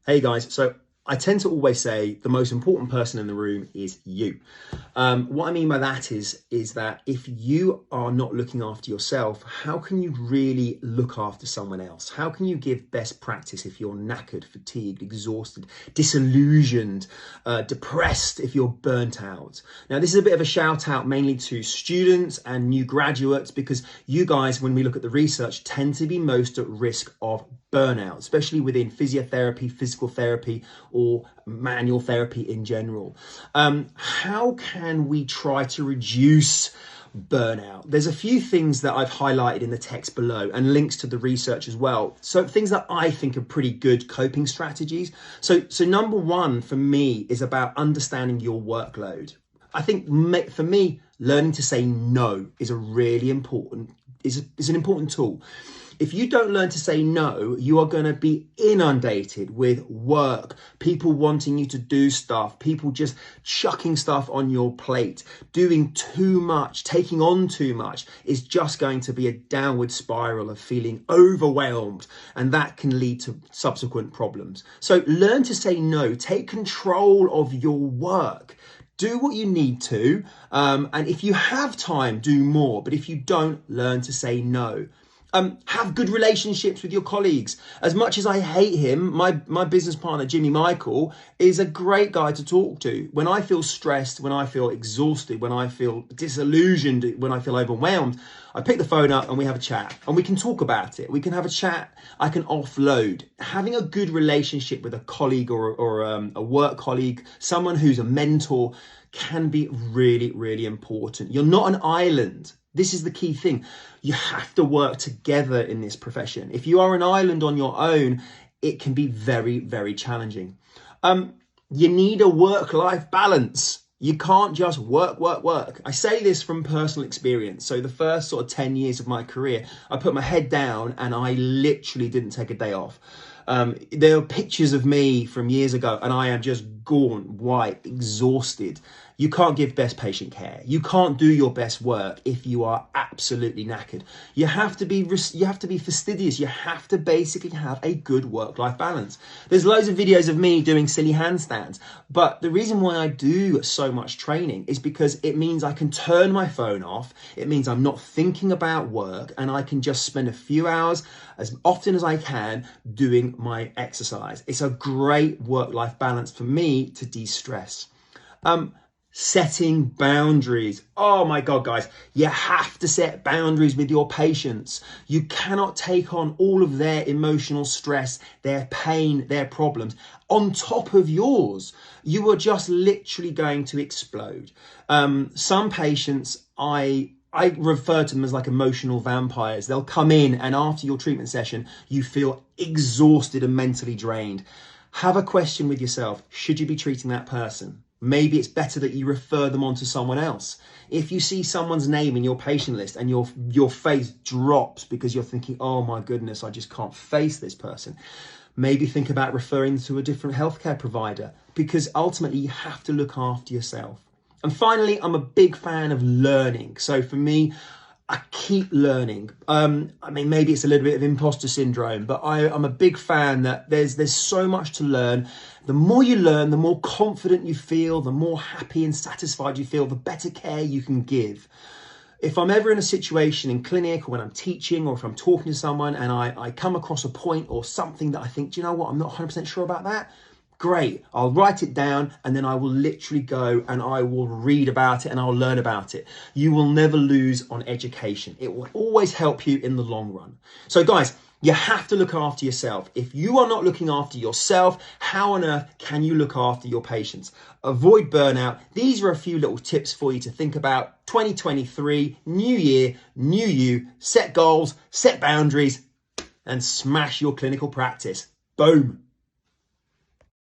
Hey guys, so I tend to always say the most important person in the room is you. What I mean by that is that if you are not looking after yourself, how can you really look after someone else? How can you give best practice if you're knackered, fatigued, exhausted, disillusioned, depressed, if you're burnt out? Now, this is a bit of a shout out mainly to students and new graduates, because you guys, when we look at the research, tend to be most at risk of burnout, especially within physiotherapy, physical therapy, or manual therapy in general. How can we try to reduce burnout? There's a few things that I've highlighted in the text below and links to the research as well. So things that I think are pretty good coping strategies. So number one for me is about understanding your workload. I think for me, learning to say no is an important tool. If you don't learn to say no, you are going to be inundated with work, people wanting you to do stuff, people just chucking stuff on your plate, doing too much, taking on too much is just going to be a downward spiral of feeling overwhelmed, and that can lead to subsequent problems. So learn to say no, take control of your work. Do what you need to, and if you have time, do more. But if you don't, learn to say no. Have good relationships with your colleagues. As much as I hate him, my business partner, Jimmy Michael, is a great guy to talk to. When I feel stressed, when I feel exhausted, when I feel disillusioned, when I feel overwhelmed, I pick the phone up and we have a chat and we can talk about it. We can have a chat. I can offload. Having a good relationship with a colleague or a work colleague, someone who's a mentor, can be really, really important. You're not an island. This is the key thing. You have to work together in this profession. If you are an island on your own, it can be very, very challenging. You need a work-life balance. You can't just work. I say this from personal experience. So the first sort of 10 years of my career, I put my head down and I literally didn't take a day off. There are pictures of me from years ago and I am just gaunt, white, exhausted. You can't give best patient care. You can't do your best work if you are absolutely knackered. You have to be fastidious. You have to basically have a good work-life balance. There's loads of videos of me doing silly handstands, but the reason why I do so much training is because it means I can turn my phone off. It means I'm not thinking about work and I can just spend a few hours as often as I can doing my exercise. It's a great work-life balance for me to de-stress. Setting boundaries. Oh my God, guys, you have to set boundaries with your patients. You cannot take on all of their emotional stress, their pain, their problems on top of yours. You are just literally going to explode. Some patients, I refer to them as like emotional vampires. They'll come in and after your treatment session, you feel exhausted and mentally drained. Have a question with yourself. Should you be treating that person? Maybe it's better that you refer them on to someone else. If you see someone's name in your patient list and your face drops because you're thinking, oh my goodness, I just can't face this person, maybe think about referring them to a different healthcare provider, because ultimately you have to look after yourself. And finally, I'm a big fan of learning. So for me, I keep learning. I mean, maybe it's a little bit of imposter syndrome, but I'm a big fan that there's so much to learn. The more you learn, the more confident you feel, the more happy and satisfied you feel, the better care you can give. If I'm ever in a situation in clinic or when I'm teaching or if I'm talking to someone and I come across a point or something that I think, do you know what, I'm not 100% sure about that, great, I'll write it down and then I will literally go and I will read about it and I'll learn about it. You will never lose on education. It will always help you in the long run. So guys, you have to look after yourself. If you are not looking after yourself, how on earth can you look after your patients? Avoid burnout. These are a few little tips for you to think about. 2023, new year, new you. Set goals, set boundaries, and smash your clinical practice. Boom.